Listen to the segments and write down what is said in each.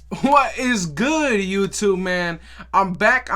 What is good, YouTube, man? I'm back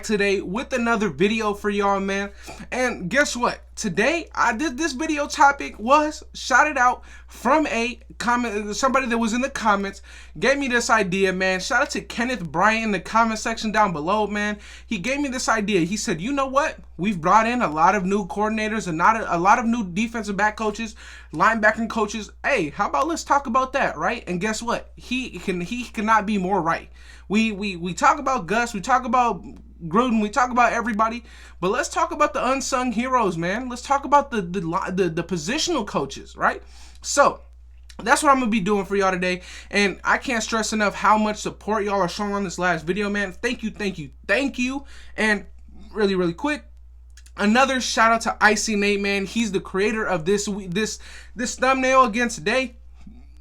today with another video for y'all, man. And guess what? Today, I did this video topic was shouted out from a comment, somebody that was in the comments, gave me this idea, man. Shout out to Kenneth Bryant in the comment section down below, man. He gave me this idea. He said, you know what? We've brought in a lot of new coordinators and not a lot of new defensive back coaches, linebacking coaches. Hey, how about let's talk about that, right? And guess what? He cannot be more right. We talk about Gus, we talk about Gruden, we talk about everybody, but let's talk about the unsung heroes, man. Let's talk about the positional coaches, right? So that's what I'm gonna be doing for y'all today, and I can't stress enough how much support y'all are showing on this last video, man. Thank you. And really quick, another shout out to Icy Nate, man. He's the creator of this thumbnail again today,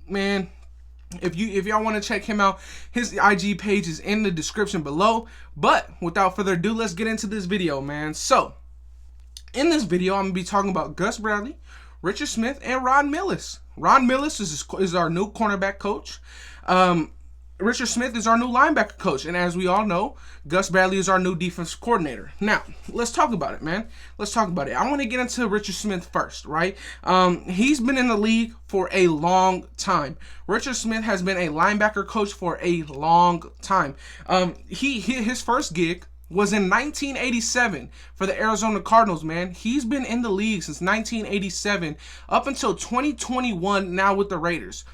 man. If y'all want to check him out, his IG page is in the description below. But without further ado, let's get into this video, man. So, in this video, I'm going to be talking about Gus Bradley, Richard Smith, and Ron Millis. Ron Millis is our new cornerback coach. Richard Smith is our new linebacker coach. And as we all know, Gus Bradley is our new defensive coordinator. Now, let's talk about it, man. Let's talk about it. I want to get into Richard Smith first, right? He's been in the league for a long time. Richard Smith has been a linebacker coach for a long time. His first gig was in 1987 for the Arizona Cardinals, man. He's been in the league since 1987 up until 2021 now with the Raiders.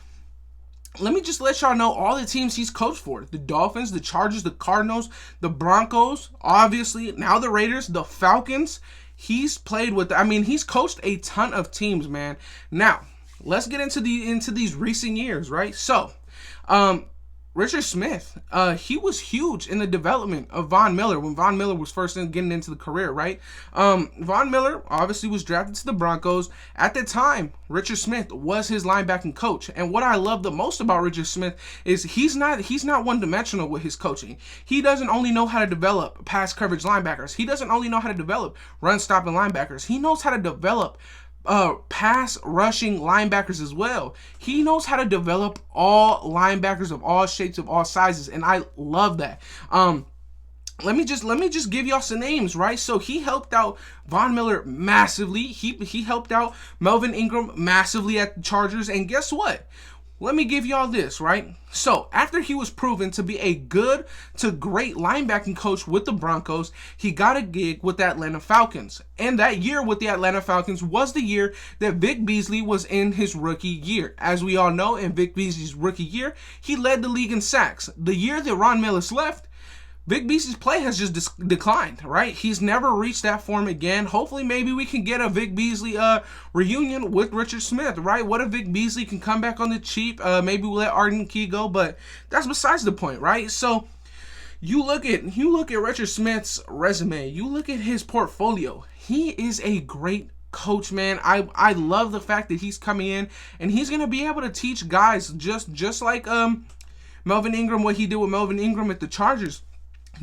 Let me just let y'all know all the teams he's coached for. The Dolphins, the Chargers, the Cardinals, the Broncos, obviously, now the Raiders, the Falcons. He's played with, he's coached a ton of teams, man. Now, let's get into these recent years, right? So, Richard Smith, he was huge in the development of Von Miller when Von Miller was first getting into the career, right? Von Miller obviously was drafted to the Broncos. At the time, Richard Smith was his linebacking coach. And what I love the most about Richard Smith is he's not one-dimensional with his coaching. He doesn't only know how to develop pass coverage linebackers. He doesn't only know how to develop run-stopping linebackers. He knows how to develop pass rushing linebackers as well. He knows how to develop all linebackers of all shapes, of all sizes, and I love that. Let me just give y'all some names, right? So he helped out Von Miller massively. He helped out Melvin Ingram massively at the Chargers, and guess what? Let me give y'all this, right? So, after he was proven to be a good to great linebacking coach with the Broncos, he got a gig with the Atlanta Falcons. And that year with the Atlanta Falcons was the year that Vic Beasley was in his rookie year. As we all know, in Vic Beasley's rookie year, he led the league in sacks. The year that Ron Millis left, Vic Beasley's play has just declined, right? He's never reached that form again. Hopefully, maybe we can get a Vic Beasley reunion with Richard Smith, right? What if Vic Beasley can come back on the cheap? Maybe we'll let Arden Key go, but that's besides the point, right? So you look at Richard Smith's resume. You look at his portfolio. He is a great coach, man. I love the fact that he's coming in and he's gonna be able to teach guys just like Melvin Ingram, what he did with Melvin Ingram at the Chargers.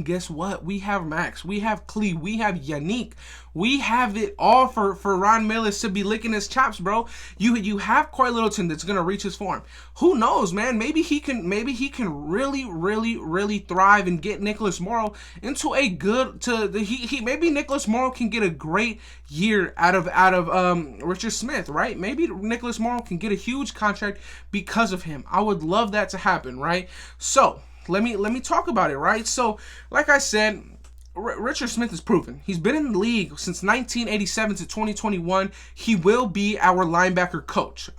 Guess what? We have Max, we have Clee, we have Yannick, we have it all for Ron Millis to be licking his chops, bro. You have Coy Littleton that's gonna reach his form. Who knows, man? Maybe he can really thrive and get Nicholas Morrow into a good maybe Nicholas Morrow can get a great year out of Richard Smith, right? Maybe Nicholas Morrow can get a huge contract because of him. I would love that to happen, right? So let me talk about it, right? So, like I said, Richard Smith is proven. He's been in the league since 1987 to 2021. He will be our linebacker coach.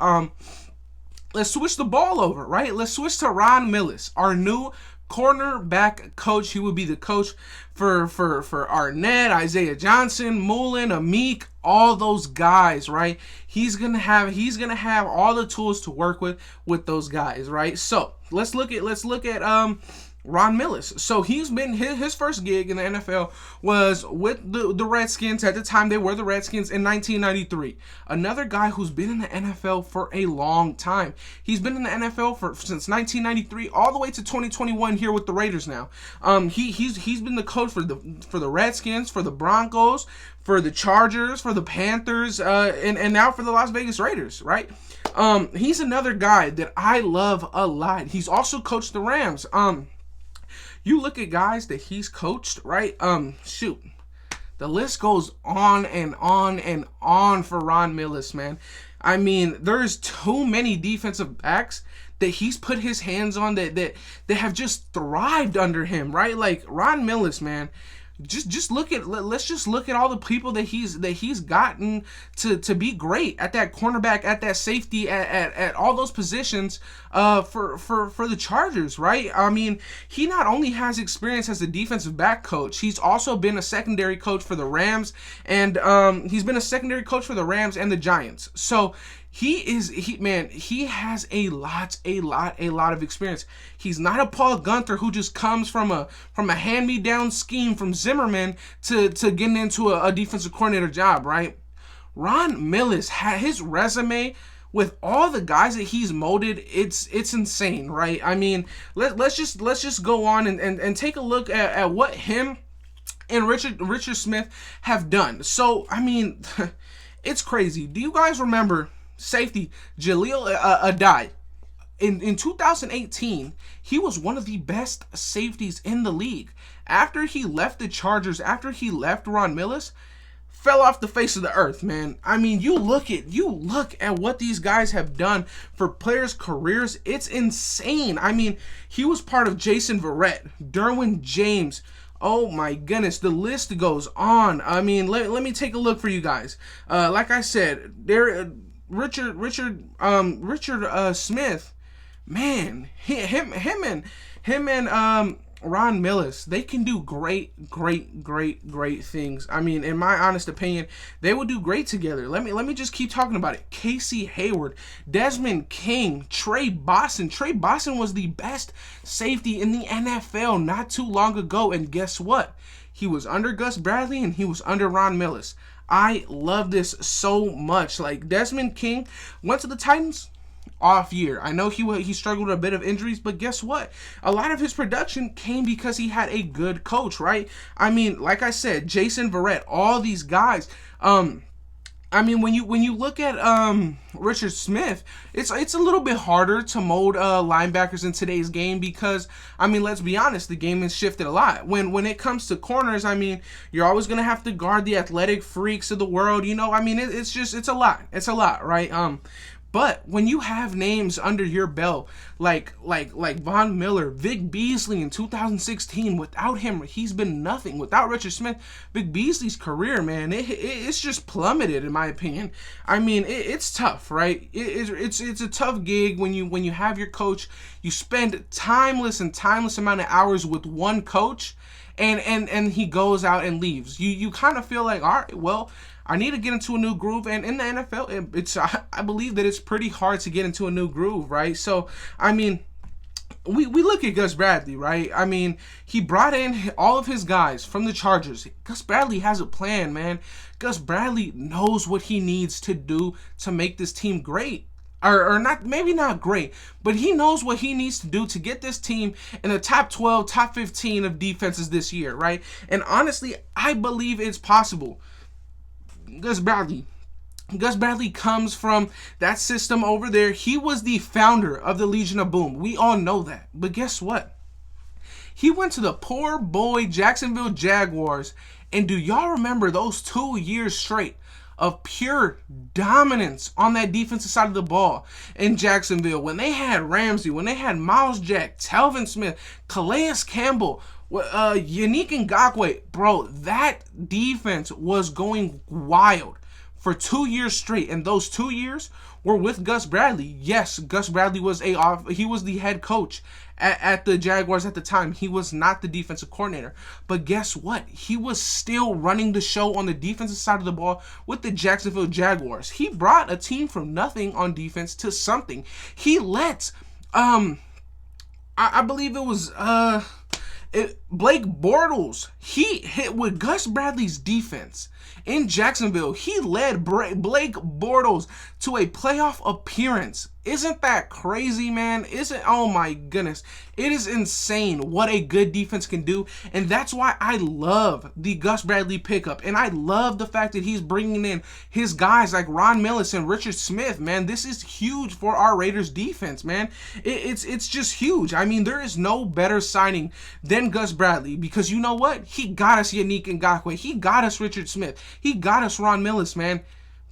Let's switch the ball over, right? Let's switch to Ron Millis, our new cornerback coach. He will be the coach for Arnett, Isaiah Johnson, Mullen, Amik, all those guys, right? He's gonna have all the tools to work with those guys, right? So let's look at Ron Millis. So he's been his first gig in the NFL was with the Redskins. At the time, they were the Redskins in 1993. Another guy who's been in the NFL for a long time. He's been in the NFL since 1993 all the way to 2021 here with the Raiders now. He's been the coach for the Redskins, for the Broncos, for the Chargers, for the Panthers, and now for the Las Vegas Raiders, right? He's another guy that I love a lot. He's also coached the Rams. You look at guys that he's coached, right? Shoot. The list goes on and on and on for Ron Millis, man. I mean, there's too many defensive backs that he's put his hands on that have just thrived under him, right? Like Ron Millis, man. Let's just look at all the people that he's gotten to be great at that cornerback, at that safety, at all those positions for the Chargers, right? I mean, he not only has experience as a defensive back coach, he's also been a secondary coach for the Rams, and he's been a secondary coach for the Rams and the Giants. So he has a lot of experience. He's not a Paul Gunther who just comes from a hand-me-down scheme from Zimmerman to getting into a defensive coordinator job, right? Ron Millis had his resume with all the guys that he's molded. It's insane, right? I mean, let's just go on and take a look at what him and Richard Smith have done. So I mean, it's crazy. Do you guys remember safety Jaleel Adai? In 2018, he was one of the best safeties in the league. After he left the Chargers, after he left Ron Millis, fell off the face of the earth, man. I mean, you look at what these guys have done for players' careers. It's insane. I mean, he was part of Jason Verrett, Derwin James. Oh my goodness, the list goes on. I mean, let me take a look for you guys. Like I said, there, Richard Smith, man, him and Ron Millis, they can do great things. I mean, in my honest opinion, they would do great together. Let me just keep talking about it. Casey Hayward, Desmond King, Trey Boston. Trey Boston was the best safety in the NFL not too long ago, and guess what? He was under Gus Bradley and he was under Ron Millis. I love this so much. Like, Desmond King went to the Titans, off year. I know he struggled with a bit of injuries, but guess what? A lot of his production came because he had a good coach, right? I mean, like I said, Jason Verrett, all these guys. I mean, when you look at Richard Smith, it's a little bit harder to mold linebackers in today's game because, I mean, let's be honest, the game has shifted a lot. When it comes to corners, I mean, you're always gonna have to guard the athletic freaks of the world. You know, I mean, it's a lot, right? But when you have names under your belt like Von Miller, Vic Beasley in 2016, without him, he's been nothing. Without Richard Smith, Vic Beasley's career, man, it's just plummeted in my opinion. I mean, it's tough, right? It's a tough gig when you have your coach. You spend timeless amount of hours with one coach, and he goes out and leaves. You kind of feel like, all right, well, I need to get into a new groove, and in the NFL, I believe that it's pretty hard to get into a new groove, right? So, I mean, we look at Gus Bradley, right? I mean, he brought in all of his guys from the Chargers. Gus Bradley has a plan, man. Gus Bradley knows what he needs to do to make this team great. Or not, maybe not great, but he knows what he needs to do to get this team in the top 12, top 15 of defenses this year, right? And honestly, I believe it's possible. Gus Bradley comes from that system over there. He was the founder of the Legion of Boom. We all know that. But guess what? He went to the poor boy Jacksonville Jaguars. And do y'all remember those 2 years straight of pure dominance on that defensive side of the ball in Jacksonville? When they had Ramsey, when they had Miles Jack, Telvin Smith, Calais Campbell, Yannick Ngakoue, bro, that defense was going wild for 2 years straight, and those 2 years were with Gus Bradley. Yes, Gus Bradley was the head coach at the Jaguars at the time. He was not the defensive coordinator, but guess what? He was still running the show on the defensive side of the ball with the Jacksonville Jaguars. He brought a team from nothing on defense to something. He let I believe it was Blake Bortles. He hit with Gus Bradley's defense in Jacksonville. He led Blake Bortles to a playoff appearance. Isn't that crazy, man? Oh my goodness. It is insane what a good defense can do. And that's why I love the Gus Bradley pickup. And I love the fact that he's bringing in his guys like Ron Millis and Richard Smith, man. This is huge for our Raiders defense, man. It's just huge. I mean, there is no better signing than Gus Bradley, because you know what? He got us Yannick Ngakoue. He got us Richard Smith. He got us Ron Millis, man.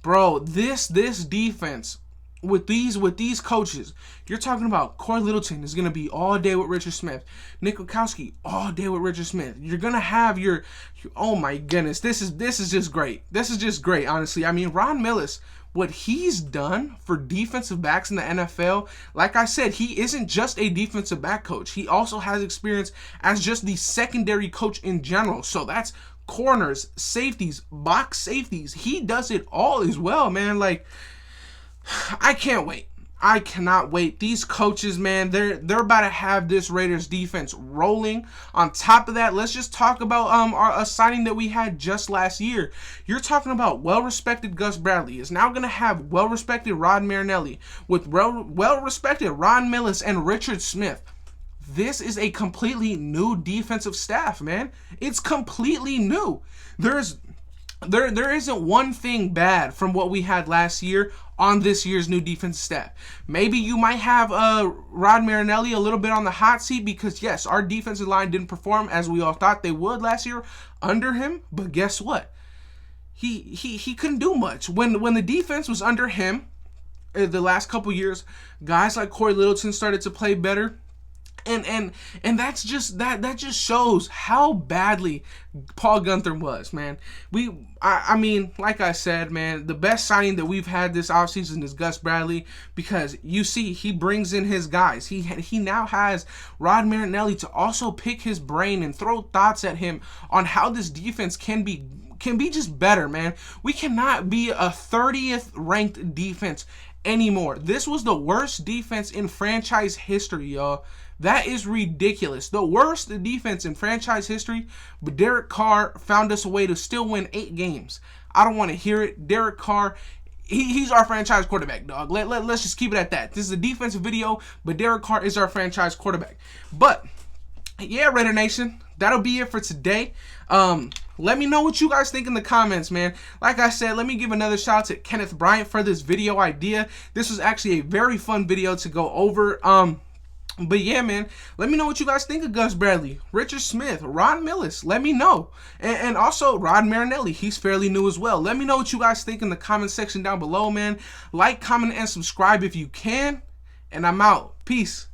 Bro, this defense with these coaches, you're talking about Corey Littleton is going to be all day with Richard Smith. Nick Wachowski all day with Richard Smith. You're going to have your oh my goodness, this is just great. This is just great, honestly. I mean, Ron Millis, what he's done for defensive backs in the NFL, like I said, he isn't just a defensive back coach. He also has experience as just the secondary coach in general. So that's corners, safeties, box safeties. He does it all as well, man. Like, I can't wait. I cannot wait. These coaches, man, they're about to have this Raiders defense rolling. On top of that, let's just talk about a signing that we had just last year. You're talking about well-respected Gus Bradley is now going to have well-respected Rod Marinelli with well-respected Ron Millis and Richard Smith. This is a completely new defensive staff, man. It's completely new. There isn't one thing bad from what we had last year on this year's new defensive staff. Maybe you might have Rod Marinelli a little bit on the hot seat because, yes, our defensive line didn't perform as we all thought they would last year under him. But guess what? He couldn't do much. When the defense was under him the last couple years, guys like Corey Littleton started to play better. And that's just that just shows how badly Paul Guenther was, man. I mean, like I said, man, the best signing that we've had this offseason is Gus Bradley, because you see he brings in his guys. He now has Rod Marinelli to also pick his brain and throw thoughts at him on how this defense can be just better, man. We cannot be a 30th ranked defense anymore. This was the worst defense in franchise history, y'all. That is ridiculous. The worst defense in franchise history, but Derek Carr found us a way to still win 8 games. I don't want to hear it. Derek Carr, he's our franchise quarterback, dog. Let's just keep it at that. This is a defensive video, but Derek Carr is our franchise quarterback. But, yeah, Raider Nation, that'll be it for today. Let me know what you guys think in the comments, man. Like I said, let me give another shout out to Kenneth Bryant for this video idea. This was actually a very fun video to go over. But yeah, man, let me know what you guys think of Gus Bradley, Richard Smith, Ron Millis. Let me know. And also Rod Marinelli. He's fairly new as well. Let me know what you guys think in the comment section down below, man. Like, comment, and subscribe if you can. And I'm out. Peace.